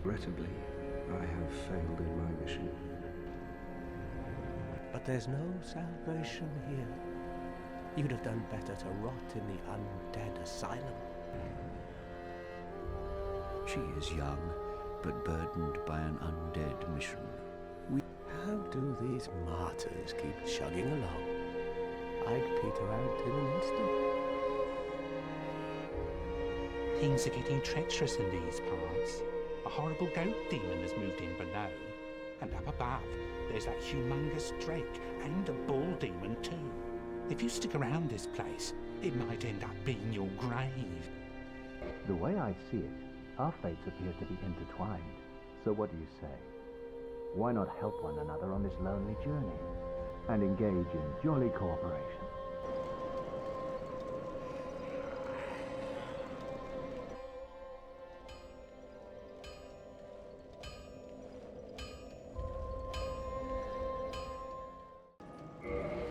Regrettably, I have failed in my mission. But there's no salvation here. You'd have done better to rot in the undead asylum. She is young, but burdened by an undead mission. How do these martyrs keep chugging along? I'd peter out in an instant. Things are getting treacherous in these parts. A horrible goat demon has moved in below. And up above, there's that humongous drake and a bull demon too. If you stick around this place, it might end up being your grave. The way I see it, our fates appear to be intertwined. So what do you say? Why not help one another on this lonely journey and engage in jolly cooperation?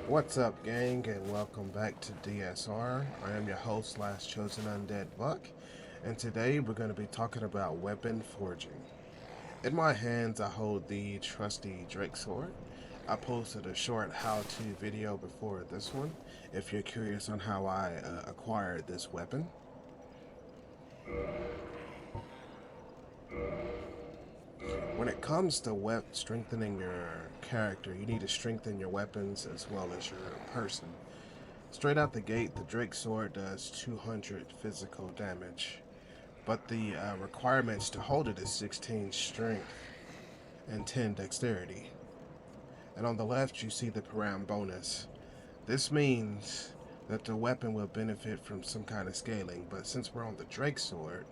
What's up, gang, and welcome back to DSR. I am your host / chosen undead Buck, and today we're going to be talking about weapon forging. In my hands I hold the trusty Drake sword. I posted a short how-to video before this one if you're curious on how I acquired this weapon. When it comes to strengthening your character, you need to strengthen your weapons as well as your person. Straight out the gate, the Drake sword does 200 physical damage, but the requirements to hold it is 16 strength and 10 dexterity. And on the left you see the param bonus. This means that the weapon will benefit from some kind of scaling, but since we're on the Drake sword,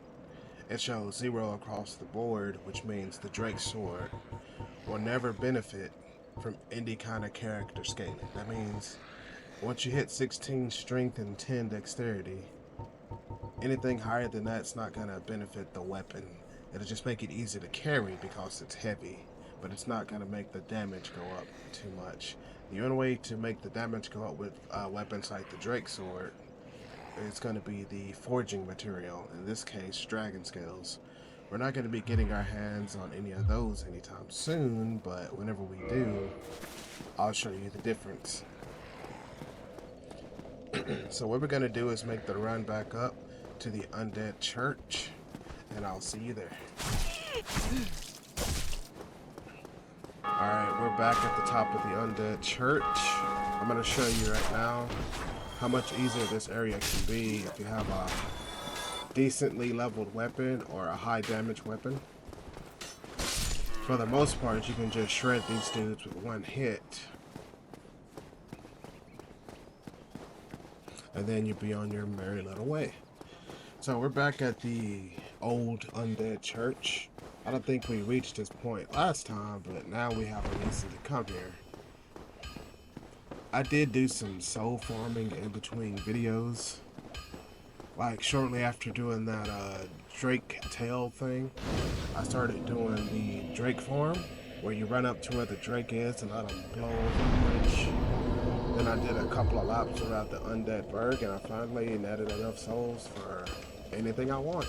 it shows 0 across the board, which means the Drake sword will never benefit from any kind of character scaling. That means once you hit 16 strength and 10 dexterity, anything higher than that's not going to benefit the weapon. It'll just make it easy to carry because it's heavy, but it's not going to make the damage go up too much. The only way to make the damage go up with weapons like the Drake sword, it's going to be the forging material, in this case dragon scales. We're not going to be getting our hands on any of those anytime soon, but whenever we do, I'll show you the difference. So what we're going to do is make the run back up to the undead church, and I'll see you there. Alright, we're back at the top of the undead church. I'm going to show you right now how much easier this area can be if you have a decently leveled weapon or a high damage weapon. For the most part, you can just shred these dudes with one hit, and then you'll be on your merry little way. So we're back at the old undead church. I don't think we reached this point last time, but now we have a reason to come here. I did do some soul farming in between videos. Like shortly after doing that Drake tail thing, I started doing the Drake farm, where you run up to where the Drake is and let him blow over the bridge. Then I did a couple of laps around the undead burg, and I finally netted enough souls for anything I want.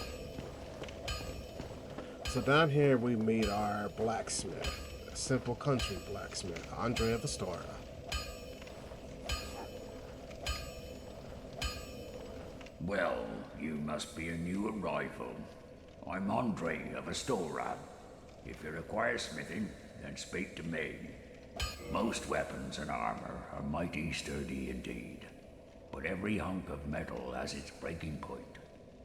So down here we meet our blacksmith, a simple country blacksmith, Andre of Astora. Well, you must be a new arrival. I'm Andre of Astora. If you require smithing, then speak to me. Most weapons and armor are mighty sturdy indeed, but every hunk of metal has its breaking point.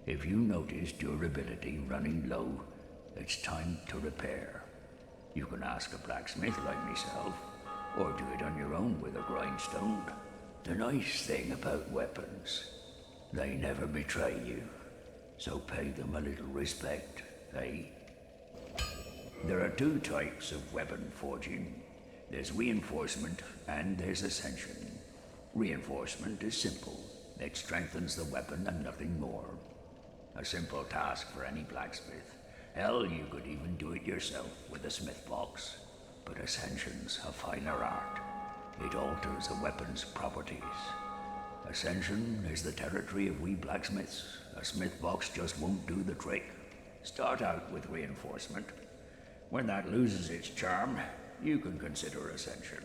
If you notice durability running low, it's time to repair. You can ask a blacksmith like myself, or do it on your own with a grindstone. The nice thing about weapons, they never betray you, so pay them a little respect, eh? There are two types of weapon forging. There's reinforcement and there's ascension. Reinforcement is simple. It strengthens the weapon and nothing more. A simple task for any blacksmith. Hell, you could even do it yourself with a smith box. But ascension's a finer art. It alters a weapon's properties. Ascension is the territory of we blacksmiths. A smith box just won't do the trick. Start out with reinforcement. When that loses its charm, you can consider ascension.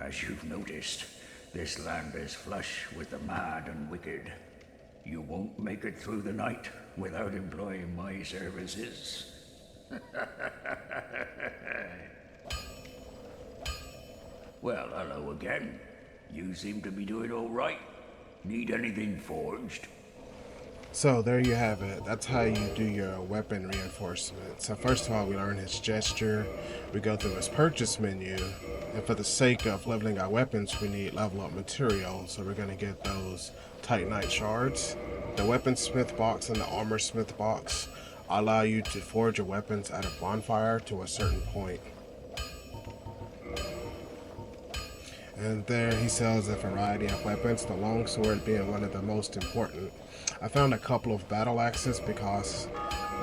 As you've noticed, this land is flush with the mad and wicked. You won't make it through the night without employing my services. Well, hello again. You seem to be doing all right. Need anything forged? So there you have it. That's how you do your weapon reinforcement. So first of all, we learn his gesture. We go through his purchase menu. And for the sake of leveling our weapons, we need level up material. So we're going to get those Titanite shards. The weaponsmith box and the armor smith box allow you to forge your weapons at a bonfire to a certain point. And there he sells a variety of weapons, the longsword being one of the most important. I found a couple of battle axes because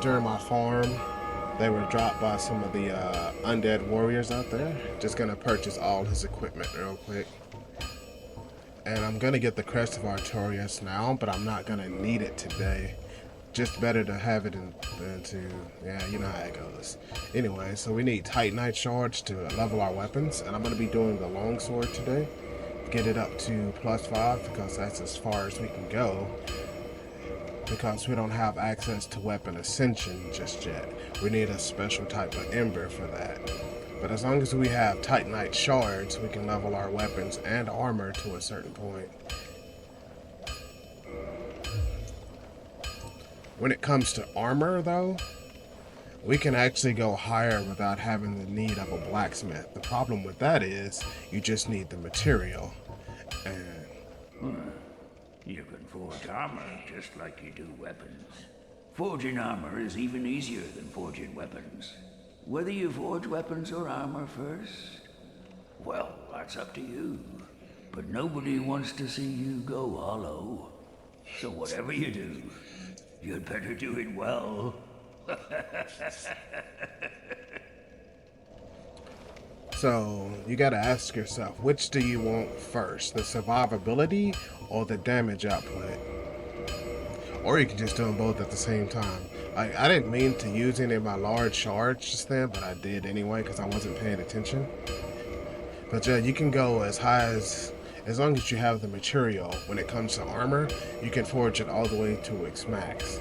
during my farm they were dropped by some of the undead warriors out there. Just gonna purchase all his equipment real quick. And I'm gonna get the Crest of Artorias now, but I'm not gonna need it today. Just better to have it than to, yeah, you know how it goes. Anyway, so we need Titanite shards to level our weapons, and I'm going to be doing the longsword today. Get it up to +5 because that's as far as we can go. Because we don't have access to weapon ascension just yet. We need a special type of ember for that. But as long as we have Titanite shards, we can level our weapons and armor to a certain point. When it comes to armor, though, we can actually go higher without having the need of a blacksmith. The problem with that is you just need the material. And You can forge armor just like you do weapons. Forging armor is even easier than forging weapons. Whether you forge weapons or armor first, well, that's up to you. But nobody wants to see you go hollow. So whatever you do, you'd better do it well. so you gotta ask yourself, which do you want first? The survivability or the damage output? Or you can just do them both at the same time. I didn't mean to use any of my large shards just then, but I did anyway because I wasn't paying attention. But yeah, you can go as high as long as you have the material. When it comes to armor, you can forge it all the way to its max.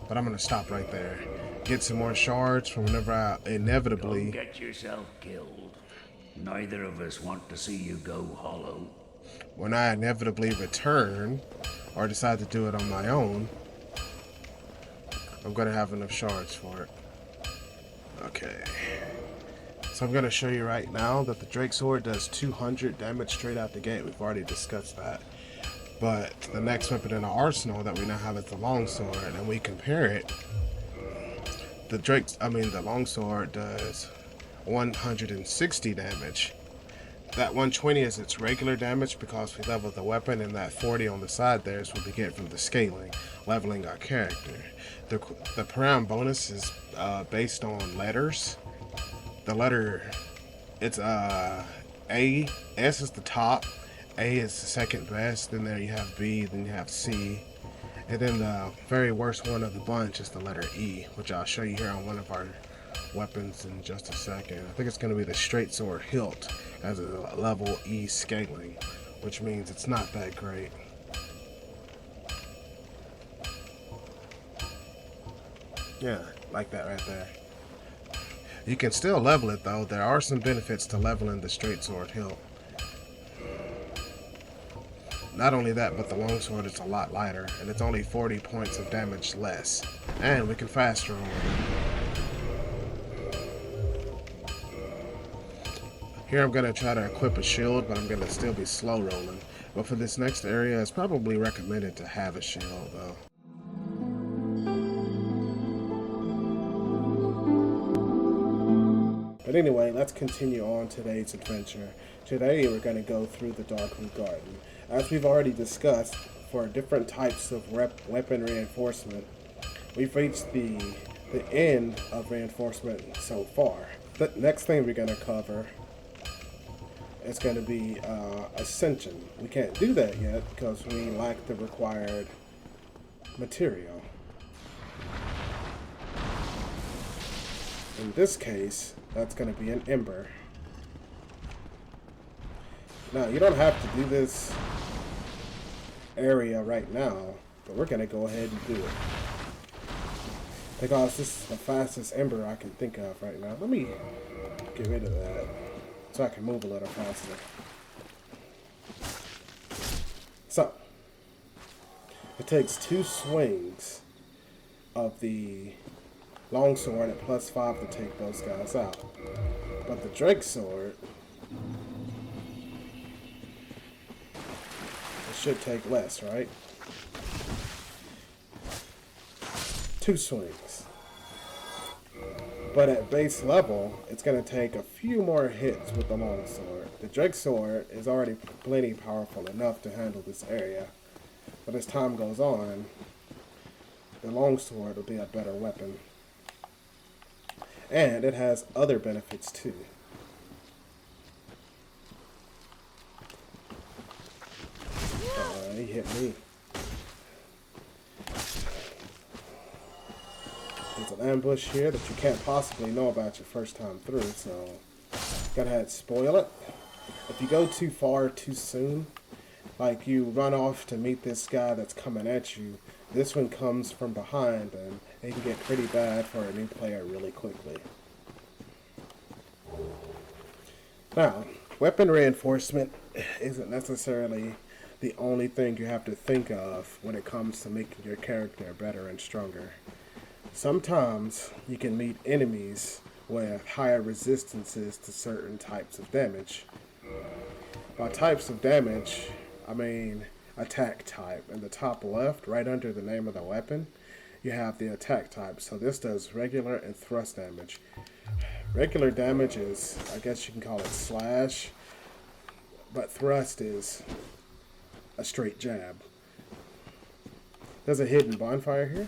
But I'm gonna stop right there. Get some more shards from whenever I inevitably... Don't get yourself killed. Neither of us want to see you go hollow. When I inevitably return, or decide to do it on my own, I'm gonna have enough shards for it. Okay. So I'm gonna show you right now that the Drake Sword does 200 damage straight out the gate. We've already discussed that. But the next weapon in our arsenal that we now have is the longsword, and we compare it. The longsword does 160 damage. That 120 is its regular damage because we leveled the weapon, and that 40 on the side there is what we get from the scaling, leveling our character. The param bonus is based on letters. The letter, it's A, S is the top, A is the second best, then there you have B, then you have C, and then the very worst one of the bunch is the letter E, which I'll show you here on one of our weapons in just a second. I think it's going to be the straight sword hilt as a level E scaling, which means it's not that great. Yeah, like that right there. You can still level it though. There are some benefits to leveling the straight sword hilt. Not only that, but the longsword is a lot lighter, and it's only 40 points of damage less. And we can fast roll it. Here I'm going to try to equip a shield, but I'm going to still be slow rolling. But for this next area, it's probably recommended to have a shield though. But anyway, let's continue on today's adventure. Today we're going to go through the Darkroot Garden. As we've already discussed, for different types of weapon reinforcement, we've reached the end of reinforcement so far. The next thing we're going to cover is going to be Ascension. We can't do that yet because we lack the required material. In this case, that's going to be an ember. Now, you don't have to do this area right now, but we're going to go ahead and do it. Because this is the fastest ember I can think of right now. Let me get rid of that so I can move a little faster. So, it takes 2 swings of the longsword at +5 to take those guys out. But the Drake sword, it should take less, right? 2 swings. But at base level, it's going to take a few more hits with the longsword. The Drake sword is already plenty powerful enough to handle this area. But as time goes on, the longsword will be a better weapon. And it has other benefits too. He hit me. There's an ambush here that you can't possibly know about your first time through, so gotta have to spoil it. If you go too far too soon, like you run off to meet this guy that's coming at you, this one comes from behind and it can get pretty bad for a new player really quickly. Now, weapon reinforcement isn't necessarily the only thing you have to think of when it comes to making your character better and stronger. Sometimes you can meet enemies with higher resistances to certain types of damage. By types of damage, I mean attack type. In the top left, right under the name of the weapon, you have the attack type. So this does regular and thrust damage. Regular damage is, I guess you can call it slash, but thrust is a straight jab. There's a hidden bonfire here.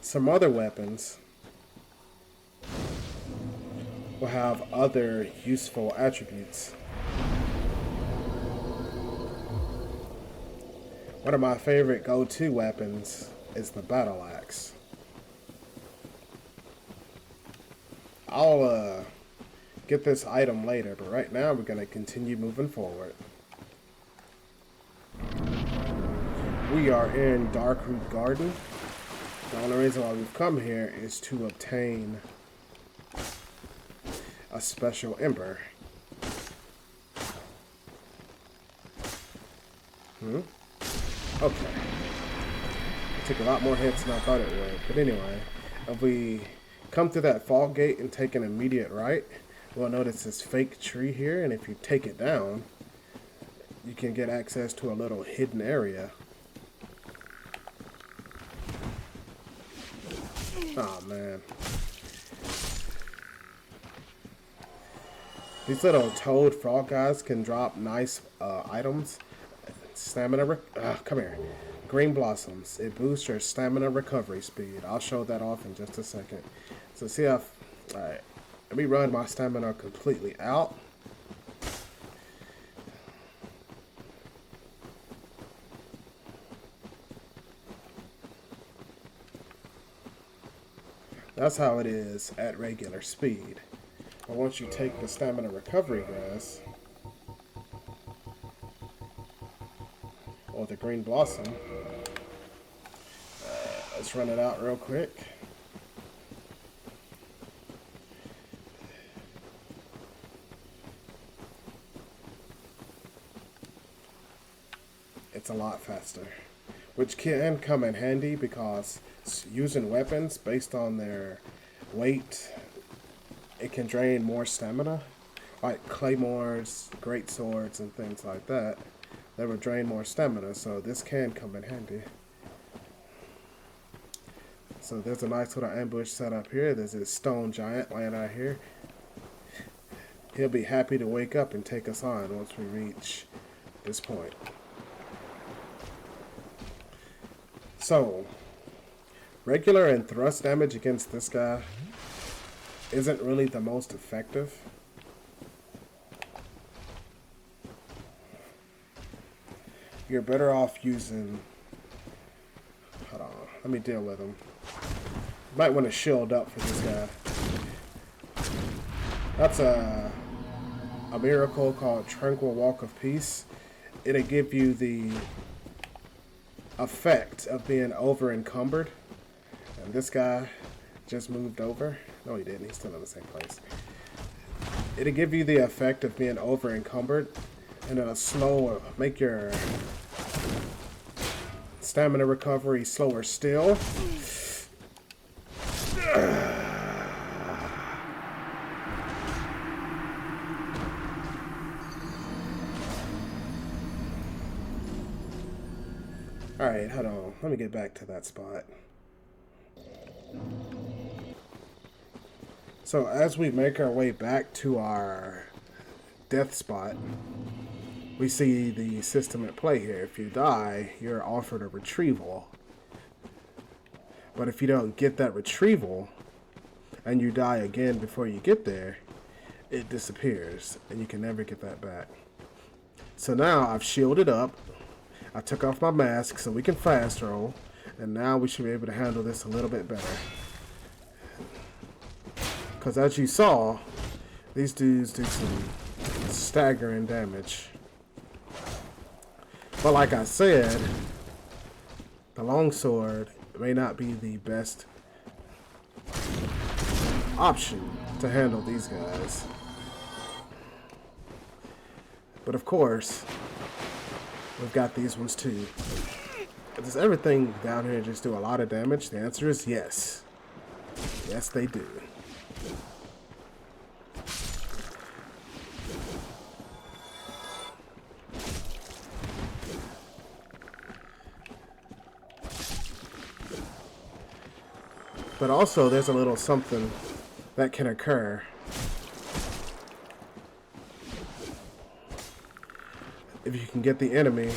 Some other weapons will have other useful attributes. One of my favorite go-to weapons is the battle axe. I'll get this item later, but right now we're going to continue moving forward. We are in Darkroot Garden. The only reason why we've come here is to obtain a special ember. Okay. It took a lot more hits than I thought it would. But anyway, if we come to that fall gate and take an immediate right, we'll notice this fake tree here, and if you take it down, you can get access to a little hidden area. Oh man. These little toad frog guys can drop nice items. Stamina, come here. Green blossoms. It boosts your stamina recovery speed. I'll show that off in just a second. So see how, alright. Let me run my stamina completely out. That's how it is at regular speed. But once you take the stamina recovery grass, or the green blossom, let's run it out real quick. It's a lot faster, which can come in handy because using weapons based on their weight, it can drain more stamina, like claymores, great swords, and things like that. They would drain more stamina, so this can come in handy. So there's a nice little ambush set up here. There's this stone giant laying out here. He'll be happy to wake up and take us on once we reach this point. So, regular and thrust damage against this guy isn't really the most effective. You're better off using... Hold on, let me deal with him. Might want to shield up for this guy. That's a miracle called Tranquil Walk of Peace. It'll give you the effect of being over encumbered. And this guy just moved over. No, he didn't. He's still in the same place. It'll give you the effect of being over encumbered, and it'll make your stamina recovery slower still. Alright, hold on. Let me get back to that spot. So as we make our way back to our death spot, we see the system at play here. If you die, you're offered a retrieval. But if you don't get that retrieval, and you die again before you get there, it disappears, and you can never get that back. So now I've shielded up. I took off my mask so we can fast roll, and now we should be able to handle this a little bit better. Because as you saw, these dudes do some staggering damage. But like I said, the longsword may not be the best option to handle these guys. But of course, we've got these ones too. Does everything down here just do a lot of damage? The answer is yes. Yes, they do. But also, there's a little something that can occur. If you can get the enemy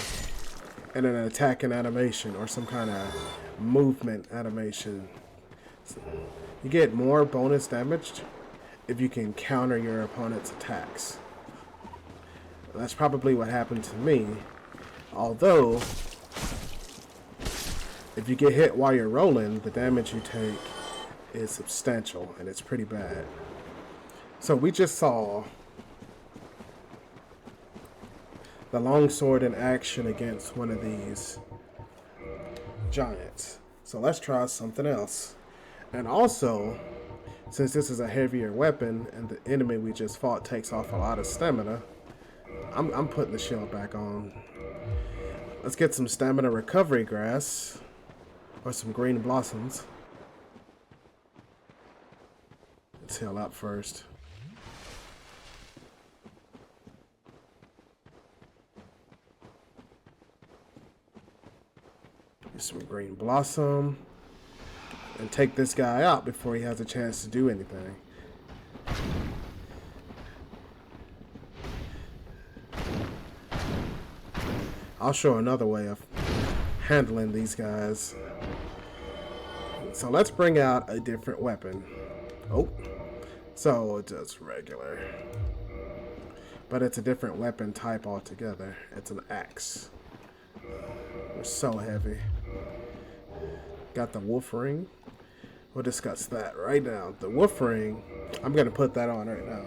in an attacking animation or some kind of movement animation, you get more bonus damage if you can counter your opponent's attacks. That's probably what happened to me. Although, if you get hit while you're rolling, the damage you take is substantial, and it's pretty bad. So we just saw the longsword in action against one of these giants. So let's try something else. And also, since this is a heavier weapon and the enemy we just fought takes off a lot of stamina, I'm putting the shield back on. Let's get some stamina recovery grass. Or some green blossoms. Let's heal up first. Get some green blossom. And take this guy out before he has a chance to do anything. I'll show another way of handling these guys. So let's bring out a different weapon. Oh, so it's just regular. But it's a different weapon type altogether. It's an axe. We're so heavy. Got the wolf ring. We'll discuss that right now. The wolf ring, I'm going to put that on right now.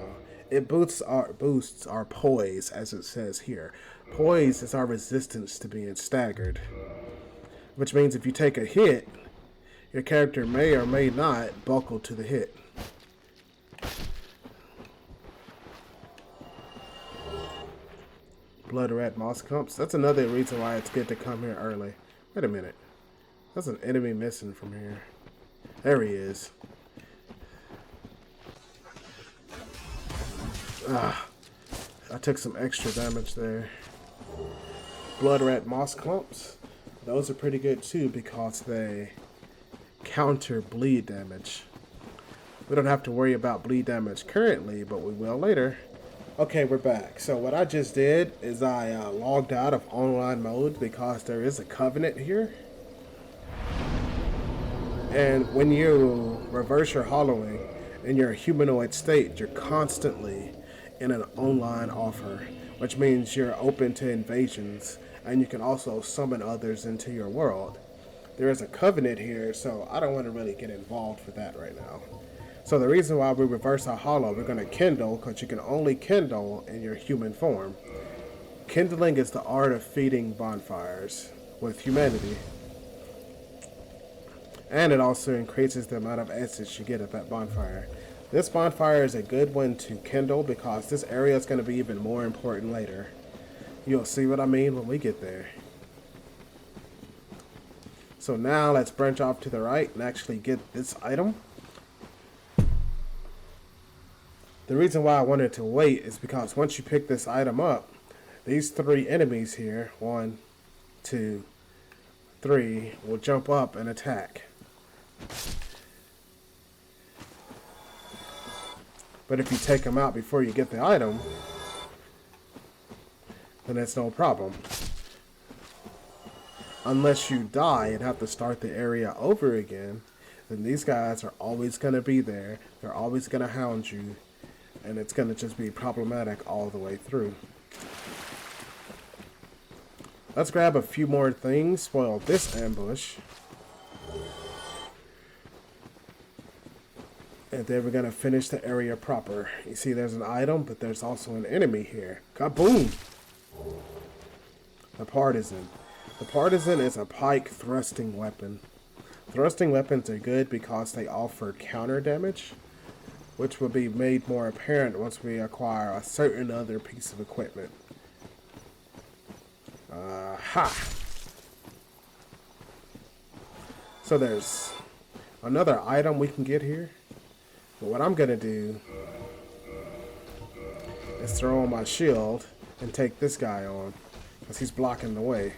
It boosts our poise, as it says here. Poise is our resistance to being staggered. Which means if you take a hit, your character may or may not buckle to the hit. Blood red moss clumps. That's another reason why it's good to come here early. Wait a minute. There's an enemy missing from here. There he is. Ah, I took some extra damage there. Blood red moss clumps. Those are pretty good too because they counter bleed damage. We don't have to worry about bleed damage currently, but we will later. Okay, we're back. So what I just did is I logged out of online mode because there is a covenant here. And when you reverse your hollowing in your humanoid state, you're constantly in an online offer, which means you're open to invasions, and you can also summon others into your world. there is a covenant here, so I don't want to really get involved with that right now. So the reason why we reverse our hollow, we're going to kindle, because you can only kindle in your human form. Kindling is the art of feeding bonfires with humanity. And it also increases the amount of essence you get at that bonfire. This bonfire is a good one to kindle because this area is going to be even more important later. You'll see what I mean when we get there. So now let's branch off to the right and actually get this item. The reason why I wanted to wait is because once you pick this item up, these 3 enemies here, 1, 2, 3, will jump up and attack. But if you take them out before you get the item, then it's no problem. Unless you die and have to start the area over again, then these guys are always going to be there. They're always going to hound you. And it's going to just be problematic all the way through. Let's grab a few more things. Spoil this ambush. And then we're going to finish the area proper. You see there's an item, but there's also an enemy here. Kaboom! The Partisan. The Partisan is a pike thrusting weapon. Thrusting weapons are good because they offer counter damage, which will be made more apparent once we acquire a certain other piece of equipment. Ha! So there's another item we can get here. But what I'm going to do is throw on my shield and take this guy on, because he's blocking the way.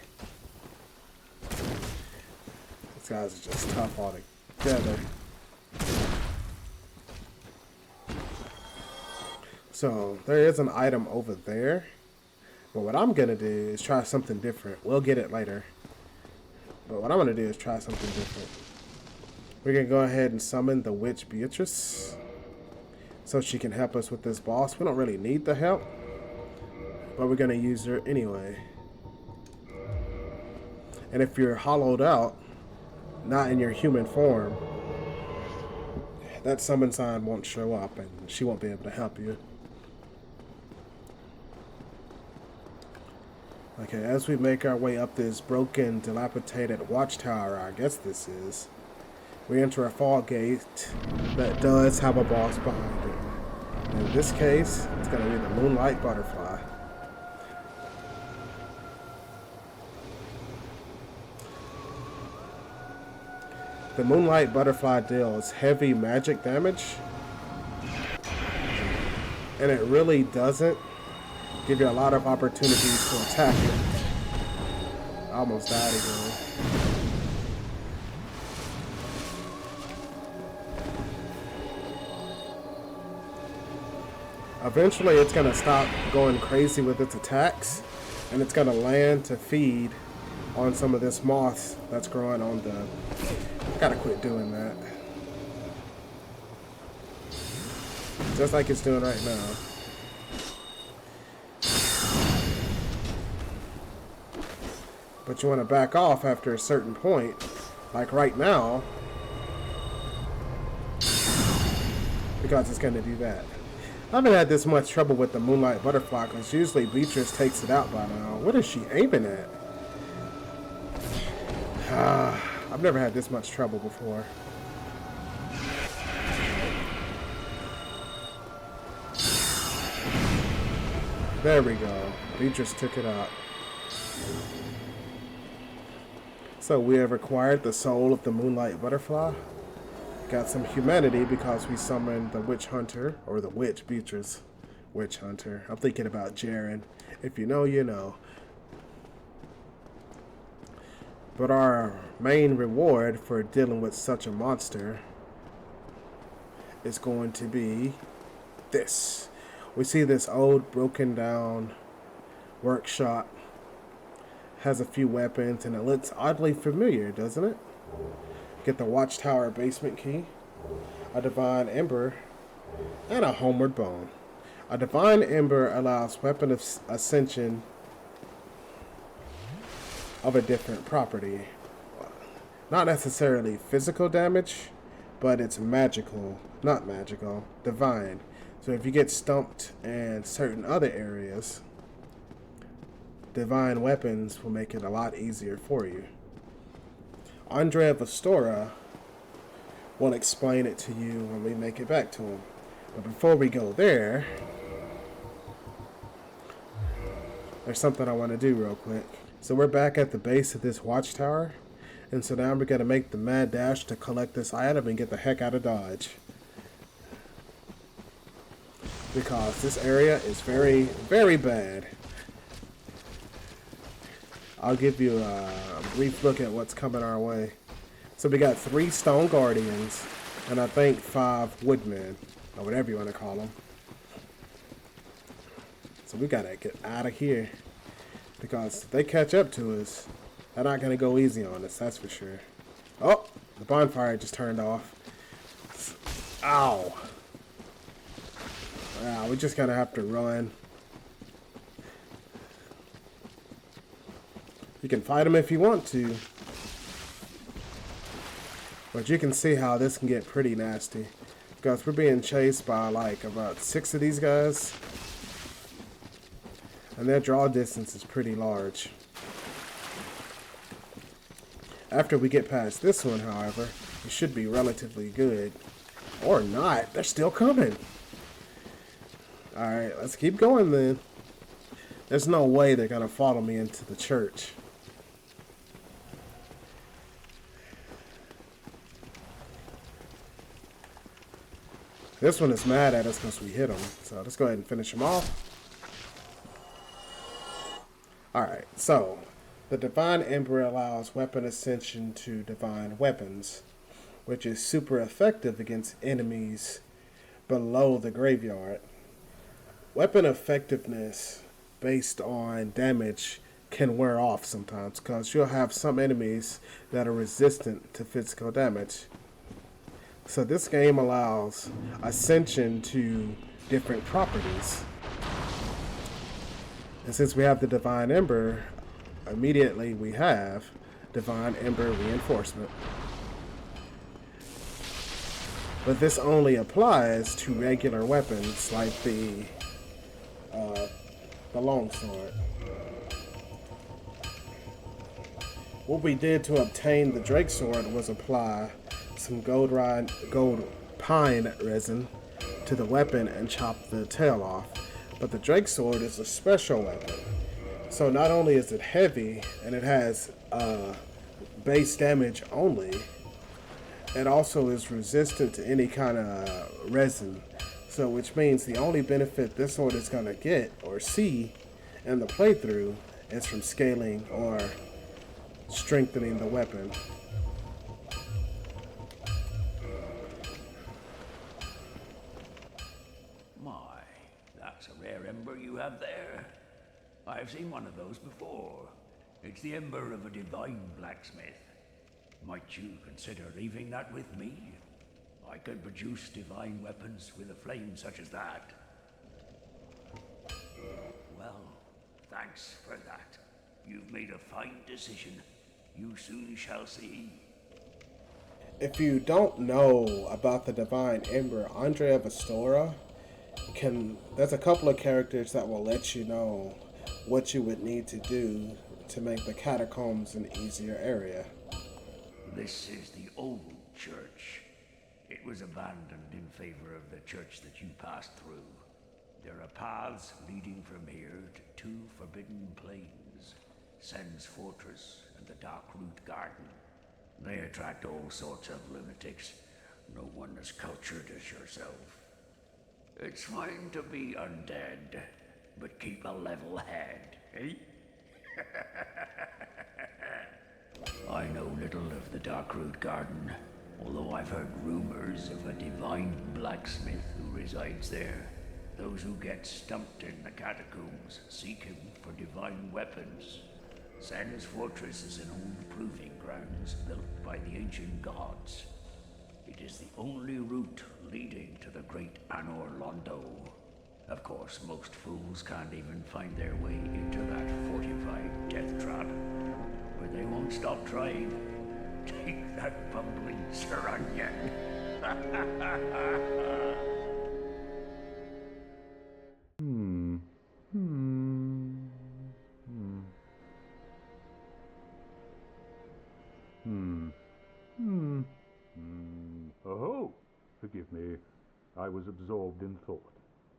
These guys are just tough altogether. So there is an item over there. But what I'm going to do is try something different. We'll get it later. But what I'm going to do is try something different. We're going to go ahead and summon the witch Beatrice so she can help us with this boss. We don't really need the help, but we're going to use her anyway. And if you're hollowed out, not in your human form, that summon sign won't show up and she won't be able to help you. Okay, as we make our way up this broken, dilapidated watchtower, I guess this is, we enter a fall gate that does have a boss behind it. In this case, it's going to be the Moonlight Butterfly. The Moonlight Butterfly deals heavy magic damage, and it really doesn't give you a lot of opportunities to attack it. I almost died again. Eventually it's going to stop going crazy with its attacks, and it's going to land to feed on some of this moss that's growing on the... I gotta quit doing that. Just like it's doing right now. But you want to back off after a certain point, like right now, because it's going to do that. I haven't had this much trouble with the Moonlight Butterfly because usually Beatrice takes it out by now. What is she aiming at? I've never had this much trouble before. There we go. Beatrice took it out. So we have acquired the soul of the Moonlight Butterfly. Got some humanity because we summoned the Witch Hunter, or the Witch Beatrice Witch Hunter. I'm thinking about Jaren. If you know, you know. But our main reward for dealing with such a monster is going to be this. We see this old broken down workshop. Has a few weapons and it looks oddly familiar, doesn't it? Get the Watchtower basement key, a Divine Ember, and a Homeward Bone. A Divine Ember allows weapon of ascension of a different property. Not necessarily physical damage, but it's magical. Not magical, divine. So if you get stumped in certain other areas, divine weapons will make it a lot easier for you. Andre of Astora will explain it to you when we make it back to him. But before we go there, there's something I want to do real quick. So we're back at the base of this watchtower, and so now we're going to make the mad dash to collect this item and get the heck out of Dodge. Because this area is very, very bad. I'll give you a brief look at what's coming our way. So we got 3 stone guardians, and I think 5 woodmen, or whatever you want to call them. So we gotta get out of here, because if they catch up to us, they're not gonna go easy on us, that's for sure. Oh, the bonfire just turned off. Ow. Wow, we're just gonna have to run. You can fight them if you want to. But you can see how this can get pretty nasty. Because we're being chased by like about 6 of these guys. And their draw distance is pretty large. After we get past this one, however, it should be relatively good. Or not, they're still coming. Alright, let's keep going then. There's no way they're gonna follow me into the church. This one is mad at us because we hit him. So let's go ahead and finish him off. Alright, so the Divine Ember allows weapon ascension to divine weapons, which is super effective against enemies below the graveyard. Weapon effectiveness based on damage can wear off sometimes because you'll have some enemies that are resistant to physical damage. So this game allows ascension to different properties. And since we have the Divine Ember, immediately we have Divine Ember Reinforcement. But this only applies to regular weapons like the longsword. What we did to obtain the Drake Sword was apply some gold pine resin to the weapon and chop the tail off. But the Drake Sword is a special weapon. So not only is it heavy and it has base damage only, it also is resistant to any kind of resin. So which means the only benefit this sword is going to get or see in the playthrough is from scaling or strengthening the weapon. My, that's a rare ember you have there. I've seen one of those before. It's the ember of a divine blacksmith. Might you consider leaving that with me? I could produce divine weapons with a flame such as that. Well, thanks for that. You've made a fine decision. You soon shall see. If you don't know about the Divine Ember, Andre of Astora there's a couple of characters that will let you know what you would need to do to make the catacombs an easier area. This is the old church. It was abandoned in favor of the church that you passed through. There are paths leading from here to 2 forbidden plains, Sen's Fortress and the Darkroot Garden. They attract all sorts of lunatics, no one as cultured as yourself. It's fine to be undead, but keep a level head, eh? I know little of the Darkroot Garden, although I've heard rumors of a divine blacksmith who resides there. Those who get stumped in the catacombs seek him for divine weapons. Sen's Fortress is an old proving grounds built by the ancient gods. It is the only route leading to the great Anor Londo. Of course, most fools can't even find their way into that fortified death trap, but they won't stop trying. Take that, bumbling Saranya. Oh, forgive me. I was absorbed in thought.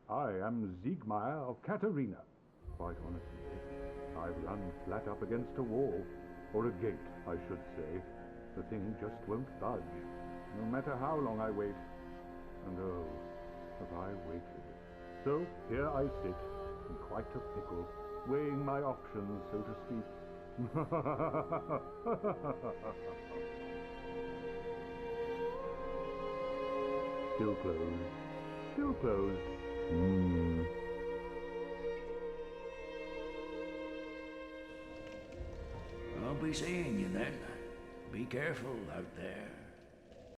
I am Siegmeyer of Katarina. Quite honestly, I've run flat up against a wall. Or a gate, I should say. The thing just won't budge, no matter how long I wait. And oh, have I waited. So here I sit, in quite a pickle, weighing my options, so to speak. Still closed. Still closed. I'll be seeing you then. Be careful out there.